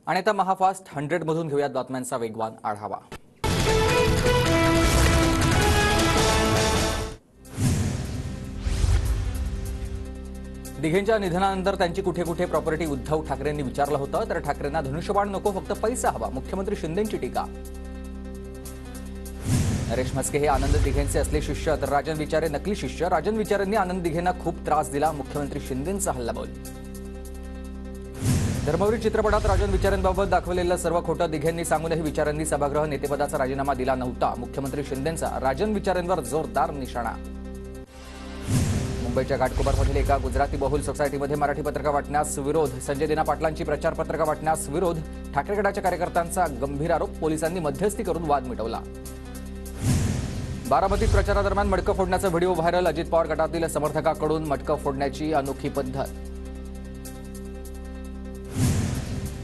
आणि आता महाफास्ट 100 मधून घेऊयात बातम्यांचा वेगवान आढावा। दिघेंच्या निधनानंतर त्यांची कुठे कुठे प्रॉपर्टी उद्धव ठाकरेंनी विचारलं होतं, तर ठाकरेंना धनुष्यबाण नको, फक्त पैसा हवा, मुख्यमंत्री शिंदेंची टीका। नरेश म्हस्के हे आनंद दिघेंचे असले शिष्य, तर राजन विचारे नकली शिष्य। राजन विचारेंनी आनंद दिघेंना खूप त्रास दिला, मुख्यमंत्री शिंदेंचा हल्लाबोल। धर्मवीर चित्रपटात राजन विचारेंबाबत दाखवलेलं सर्व खोटं दिघेंनी सांगूनही विचारेंनी सभागृह नेतेपदाचा राजीनामा दिला नव्हता, मुख्यमंत्री शिंदेंचा राजन विचारेंवर जोरदार निशाणा। मुंबईच्या घाटकोपरमधील एका गुजराती बहुल सोसायटीमध्ये मराठी पत्रकार वाटण्यास विरोध, संजय दिना पाटलांची प्रचार पत्रकार वाटण्यास विरोध, ठाकरे गटाच्या कार्यकर्त्यांचा गंभीर आरोप, पोलिसांनी मध्यस्थी करून वाद मिटवला। बारामतीत प्रचारादरम्यान मडकं फोडण्याचा व्हिडिओ व्हायरल, अजित पवार गटातील समर्थकांकडून मडकं फोडण्याची अनोखी पद्धत।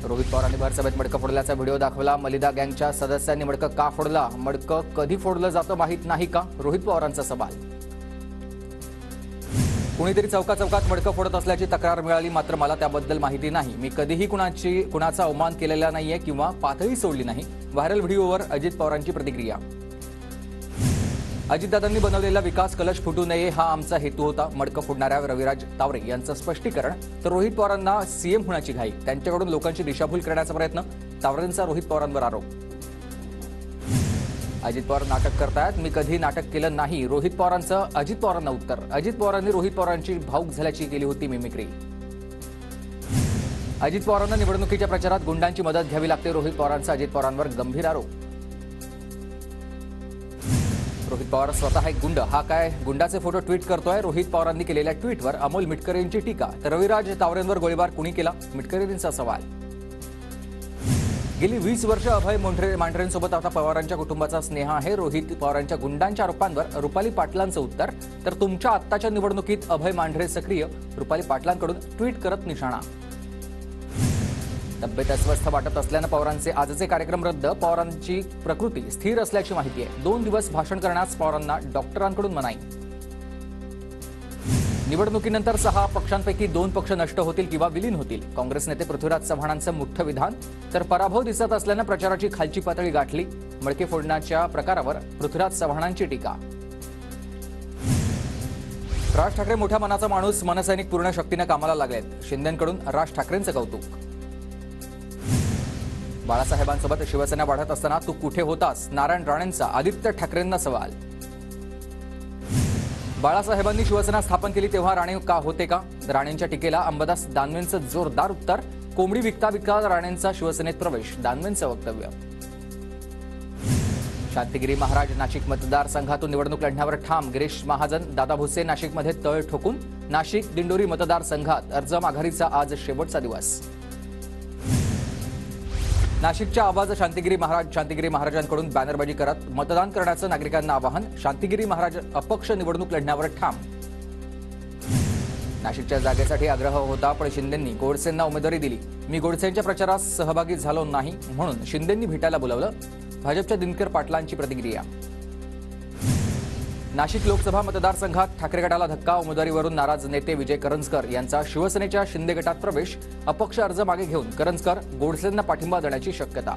रोहित पवारांनी भरसभेत मडकं फोडल्याचा व्हिडिओ दाखवला, मलिदा गँगच्या सदस्यांनी मडकं का फोडला, मडकं कधी फोडलं जातं माहीत नाही का, रोहित पवारांचा सवाल। कुणीतरी चौकात मडकं फोडत असल्याची तक्रार मिळाली, मात्र मला त्याबद्दल माहिती नाही, मी कधीही कुणाचा अवमान केलेला नाहीये किंवा पातळी सोडली नाही, व्हायरल व्हिडिओवर अजित पवारांची प्रतिक्रिया। अजितदादांनी बनवलेला विकास कलश फुटू नये हा आमचा हेतू होता, मडकं फोडणाऱ्या रविराज तावरे यांचं स्पष्टीकरण, तर रोहित पवारांना सीएम होण्याची घाई, त्यांच्याकडून लोकांची दिशाभूल करण्याचा प्रयत्न, तावरेंचा रोहित पवारांवर आरोप। अजित पवार नाटक करतायत, मी कधी नाटक केलं नाही, रोहित पवारांचं अजित पवारांना उत्तर, अजित पवारांनी रोहित पवारांची भावूक झाल्याची केली होती मिमिक्री। अजित पवारांना निवडणुकीच्या प्रचारात गुंडांची मदत घ्यावी लागते, रोहित पवारांचा अजित पवारांवर गंभीर आरोप। रोहित पवार स्वतः एक गुंड, हा काय गुंडाचे फोटो ट्विट करतोय, रोहित पवारांनी केलेल्या ट्विटवर अमोल मिटकरेंची टीका, तर रविराज तावरेंवर गोळीबार कुणी केला, मिटकरेंचा सवाल। गेली 20 वर्ष अभय मांढरेंसोबत आता पवारांच्या कुटुंबाचा स्नेह आहे, रोहित पवारांच्या गुंडांच्या आरोपांवर रुपाली पाटलांचं उत्तर, तर तुमच्या आत्ताच्या निवडणुकीत अभय मांढरे सक्रिय, रुपाली पाटलांकडून ट्विट करत निशाणा। तब्येत अस्वस्थ वाटत असल्यानं पवारांचे आजचे कार्यक्रम रद्द, पवारांची प्रकृती स्थिर असल्याची माहिती आहे, 2 दिवस भाषण करण्यास पवारांना डॉक्टरांकडून मनाई। निवडणुकीनंतर 6 पक्षांपैकी 2 पक्ष नष्ट होतील किंवा विलीन होतील, काँग्रेस नेते पृथ्वीराज चव्हाणांचं मोठं विधान, तर पराभव दिसत असल्यानं प्रचाराची खालची पातळी गाठली, मडके फोडण्याच्या प्रकारावर पृथ्वीराज चव्हाणांची टीका। राज ठाकरे मोठ्या मनाचा माणूस, मनसैनिक पूर्ण शक्तीने कामाला लागलेत, शिंदेंकडून राज ठाकरेंचं कौतुक। बाळासाहेबांसोबत शिवसेना वाढत असताना तू कुठे होतास, नारायण राणेंचा आदित्य ठाकरेंना सवाल। बाळासाहेबांनी शिवसेना स्थापन केली तेव्हा राणे का होते का, राणेंच्या टीकेला अंबादास दानवेंचं जोरदार उत्तर, कोंबडी विकता राणेंचा शिवसेनेत प्रवेश, दानवेंचं वक्तव्य। शांतिगिरी महाराज नाशिक मतदारसंघातून निवडणूक लढण्यावर ठाम, गिरीश महाजन दादा भुसे नाशिकमध्ये तळ ठोकून, नाशिक दिंडोरी मतदारसंघात अर्ज माघारीचा आज शेवटचा दिवस। नाशिकच्या आवाज शांतिगिरी महाराजांकडून बॅनरबाजी करत मतदान करण्याचं नागरिकांना आवाहन, शांतिगिरी महाराज अपक्ष निवडणूक लढण्यावर ठाम। नाशिकच्या जागेसाठी आग्रह होता, पण शिंदेंनी गोडसेंना उमेदवारी दिली, मी गोडसेंच्या प्रचारात सहभागी झालो नाही म्हणून शिंदेंनी भेटायला बोलावलं, भाजपच्या दिनकर पाटलांची प्रतिक्रिया। नाशिक लोकसभा मतदारसंघात ठाकरे गटाला धक्का, उमेदवारीवरून नाराज नेते विजय करंजकर यांचा शिवसेनेच्या शिंदे गटात प्रवेश, अपक्ष अर्ज मागे घेऊन करंजकर गोडसेंना पाठिंबा देण्याची शक्यता।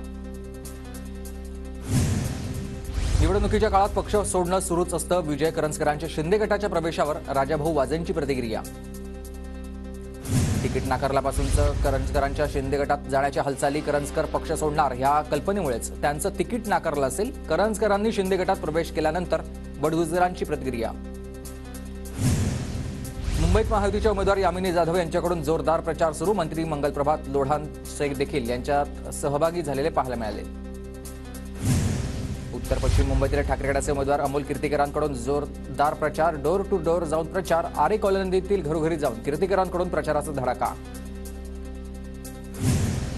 निवडणुकीच्या काळात पक्ष सोडणं सुरूच असतं, विजय करंजकरांच्या शिंदे गटाच्या प्रवेशावर राजाभाऊ वाजेंची प्रतिक्रिया। तिकीट नाकारल्यापासूनच करंजकरांच्या शिंदे गटात जाण्याच्या हालचाली, करंजकर पक्ष सोडणार ह्या कल्पनेमुळेच त्यांचं तिकीट नाकारलं असेल, करंजकरांनी शिंदे गटात प्रवेश केल्यानंतर बडगुजरांची प्रतिक्रिया। मुंबईत महायुतीच्या उमेदवार यामिनी जाधव यांच्याकडून जोरदार प्रचार सुरू, मंत्री मंगलप्रभात लोढांचे देखील यांच्यात सहभागी झालेले पाहायला मिळाले। उत्तर पश्चिम मुंबईतील ठाकरे गटाचे उमेदवार अमोल कीर्तिकरांकडून जोरदार प्रचार, डोर टू डोर जाऊन प्रचार, आरे कॉलनीतील घरोघरी जाऊन कीर्तिकरांकडून प्रचाराचा धडाका।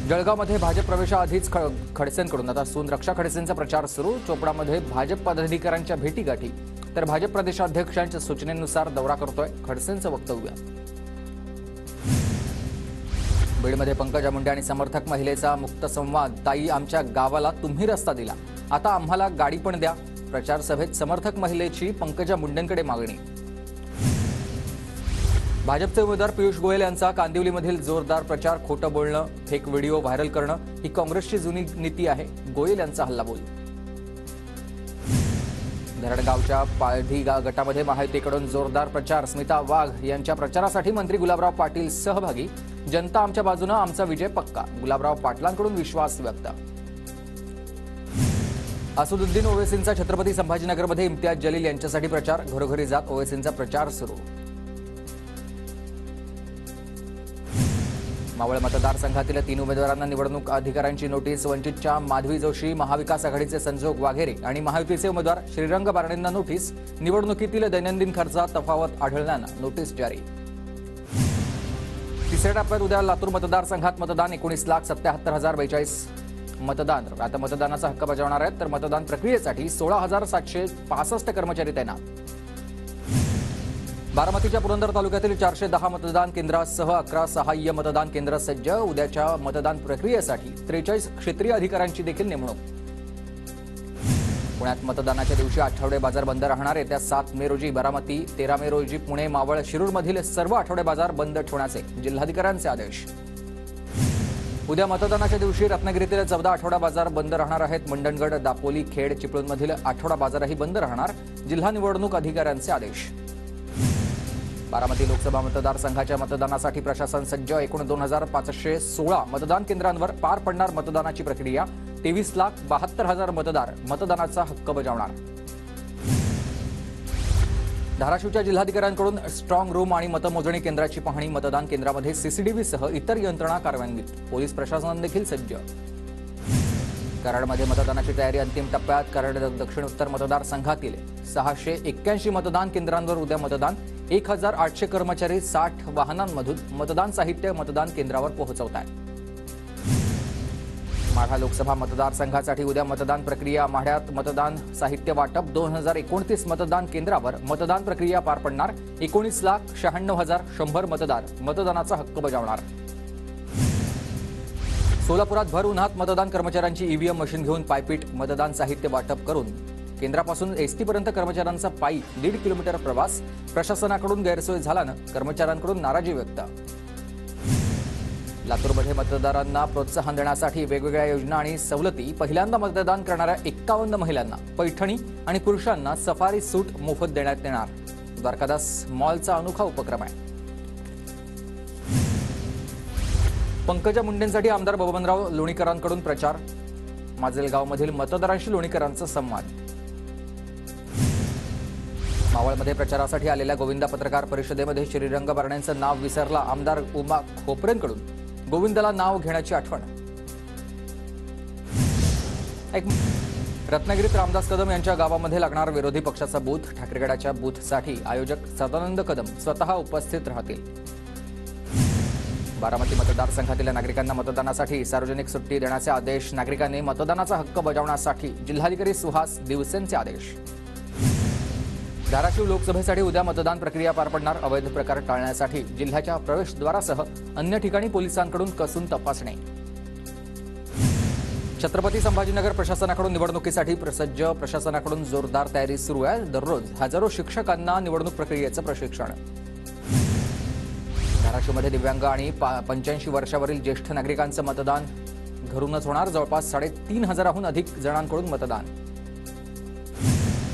जळगावमध्ये भाजप प्रवेशाआधीच खडसेंकडून आता सून रक्षा खडसेंचा प्रचार सुरू, चोपडामध्ये भाजप पदाधिकाऱ्यांच्या भेटीगाठी, तर भाजप प्रदेशाध्यक्षांच्या सूचनेनुसार दौरा करतोय, खडसेंचं वक्तव्य। बीडमध्ये पंकजा मुंडे आणि समर्थक महिलेचा मुक्त संवाद, ताई आमच्या गावाला तुम्ही रस्ता दिला, आता आम्हाला गाडी पण द्या, प्रचार सभेत समर्थक महिलेची पंकजा मुंडेंकडे मागणी। भाजपचे उमेदवार पियुष गोयल यांचा कांदिवलीमधील जोरदार प्रचार, खोटं बोलणं, फेक व्हिडिओ व्हायरल करणं ही काँग्रेसची जुनी नीती आहे. गोयल यांचा हल्लाबोल. धरणगावच्या पाळधी गटामध्ये महायुतीकडून जोरदार प्रचार, स्मिता वाघ यांच्या प्रचारासाठी मंत्री गुलाबराव पाटील सहभागी. जनता आमच्या बाजूनं, आमचा विजय पक्का, गुलाबराव पाटलांकडून विश्वास व्यक्त. असदुद्दीन ओवैसींचा छत्रपती संभाजीनगरमध्ये इम्तियाज जलील यांच्यासाठी प्रचार, घरोघरी जात ओवैसींचा प्रचार सुरू. मावळ मतदारसंघातील 3 उमेदवारांना निवडणूक अधिकाऱ्यांची नोटीस. वंचितच्या माधवी जोशी, महाविकास आघाडीचे संजोग वाघेरे आणि महायुतीचे उमेदवार श्रीरंग बारणेंना नोटीस. निवडणुकीतील दैनंदिन खर्चात तफावत आढळल्यानं नोटीस जारी. तिसऱ्या टप्प्यात उद्या लातूर मतदारसंघात मतदान. 19,77,042 मतदान. आता मतदानाचा हक्क बजावणार आहेत, तर मतदान प्रक्रियेसाठी 16,765 कर्मचारी तैनात. बारामतीच्या पुरंदर तालुक्यातील 410 मतदान केंद्रासह 11 सहाय्य मतदान केंद्र सज्ज. उद्याच्या मतदान प्रक्रियेसाठी 43 क्षेत्रीय अधिकाऱ्यांची देखील नेमणूक. पुण्यात मतदानाच्या दिवशी आठवडे बाजार बंद राहणार. येत्या 7 मे रोजी बारामती, 13 मे रोजी पुणे, मावळ, शिरूरमधील सर्व आठवडे बाजार बंद ठेवण्याचे जिल्हाधिकाऱ्यांचे आदेश. उद्या मतदानाच्या दिवशी रत्नागिरीतील 14 आठवडा बाजार बंद राहणार आहेत. मंडणगड, दापोली, खेड, चिपळूणमधील आठवडा बाजारही बंद राहणार. जिल्हा निवडणूक अधिकाऱ्यांचे आदेश. बारामती लोकसभा मतदारसंघाच्या मतदानासाठी प्रशासन सज्ज. एकूण 2,516 मतदान केंद्रांवर पार पडणार मतदानाची प्रक्रिया. 23,72,000 मतदार मतदानाचा हक्क बजावणार. धाराशिवच्या जिल्हाधिकाऱ्यांकडून स्ट्रॉंग रूम आणि मतमोजणी केंद्राची पाहणी. मतदान केंद्रामध्ये सीसीटीव्हीसह इतर यंत्रणा कार्यान्वित. पोलीस प्रशासन देखील सज्ज. कराडमध्ये मतदानाची तयारी अंतिम टप्प्यात. कराड दक्षिण उत्तर मतदारसंघातील 681 मतदान केंद्रांवर उद्या मतदान. 1,800 कर्मचारी 60 वाहनांमधून मतदान साहित्य मतदान केंद्रावर पोहोचवत आहेत. माढा लोकसभा मतदारसंघासाठी उद्या मतदान प्रक्रिया. माढ्यात मतदान साहित्य वाटप. 2029 मतदान केंद्रावर मतदान प्रक्रिया पार पडणार. 19,96,100 मतदार मतदानाचा हक्क बजावणार. सोलापुरात भर उन्हात मतदान कर्मचाऱ्यांची ईव्हीएम मशीन घेऊन पायपीट. मतदान साहित्य वाटप करून केंद्रापासून एसटीपर्यंत कर्मचाऱ्यांचा पायी 1.5 किलोमीटर प्रवास. प्रशासनाकडून गैरसोय झाल्यानं कर्मचाऱ्यांकडून नाराजी व्यक्त. लातूरमध्ये मतदारांना प्रोत्साहन देण्यासाठी वेगवेगळ्या योजना आणि सवलती. पहिल्यांदा मतदान करणाऱ्या 51 महिलांना पैठणी आणि पुरुषांना सफारी सूट मोफत देण्यात येणार. द्वारकादास मॉलचा अनोखा उपक्रम आहे. पंकजा मुंडेंसाठी आमदार बबनराव लोणीकरांकडून प्रचार. माजलगावमधील मतदारांशी लोणीकरांचा संवाद. मावळमध्ये प्रचारासाठी आलेल्या गोविंदा पत्रकार परिषदेमध्ये श्रीरंग बारणेंचं नाव विसरला. आमदार उमा खोपरेंकडून गोविंदाला नाव घेण्याची आठवण. रत्नागिरीत रामदास कदम यांच्या गावामध्ये लागणार विरोधी पक्षाचा बूथ. ठाकरेगडाच्या बूथसाठी आयोजक सदानंद कदम स्वतः उपस्थित राहतील. बारामती मतदारसंघातील नागरिकांना मतदानासाठी सार्वजनिक सुट्टी देण्याचे आदेश. नागरिकांनी मतदानाचा हक्क बजावण्यासाठी जिल्हाधिकारी सुहास दिवसेंचे आदेश. धाराशिव लोकसभेसाठी उद्या मतदान प्रक्रिया पार पडणार. अवैध प्रकार टाळण्यासाठी जिल्ह्याच्या प्रवेशद्वारासह अन्य ठिकाणी पोलिसांकडून कसून तपासणी. छत्रपती संभाजीनगर प्रशासनाकडून निवडणुकीसाठी सज्ज. प्रशासनाकडून जोरदार तयारी सुरू आहे. दररोज हजारो शिक्षकांना निवडणूक प्रक्रियेचं प्रशिक्षण. धाराशिवमध्ये दिव्यांग आणि 85 वर्षावरील ज्येष्ठ नागरिकांचं मतदान घरूनच होणार. जवळपास 3,500हून अधिक जणांकडून मतदान.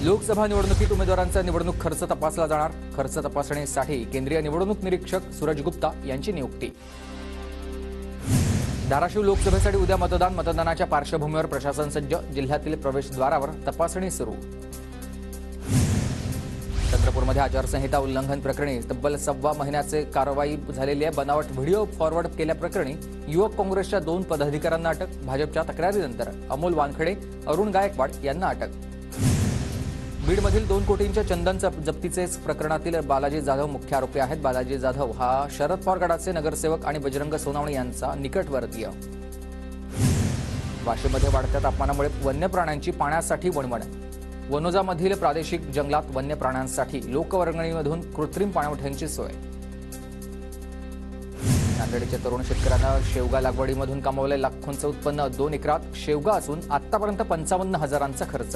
लोकसभा निवडणुकीत उमेदवारांचा निवडणूक खर्च तपासला जाणार. खर्च तपासणीसाठी केंद्रीय निवडणूक निरीक्षक सूरज गुप्ता यांची नियुक्ती. धाराशिव लोकसभेसाठी उद्या मतदान. मतदानाच्या पार्श्वभूमीवर प्रशासन सज्ज. जिल्ह्यातील प्रवेशद्वारावर तपासणी सुरू. चंद्रपूरमध्ये आचारसंहिता उल्लंघन प्रकरणी तब्बल 1.25 महिन्याचे कारवाई झालेली आहे. बनावट व्हिडिओ फॉरवर्ड केल्याप्रकरणी युवक काँग्रेसच्या 2 पदाधिकाऱ्यांना अटक. भाजपच्या तक्रारीनंतर अमोल वानखेडे, अरुण गायकवाड यांना अटक. बीडमधील 2 कोटींच्या चंदन जप्तीचे प्रकरणातील बालाजी जाधव मुख्य आरोपी आहेत. बालाजी जाधव हा शरद पवार गटाचे नगरसेवक आणि बजरंग सोनावणे यांचा निकटवर्तीय. वाशिममध्ये वाढत्या तापमानामुळे वन्य प्राण्यांची पाण्यासाठी वणवण. वनोजामधील प्रादेशिक जंगलात वन्य प्राण्यांसाठी लोकवर्गणीमधून कृत्रिम पाणवठ्यांची सोय. नांदेडच्या तरुण शेतकऱ्यांना शेवगा लागवडीमधून कमावले लाखोंचं उत्पन्न. 2 एकरात शेवगा असून आतापर्यंत 55,000चा खर्च.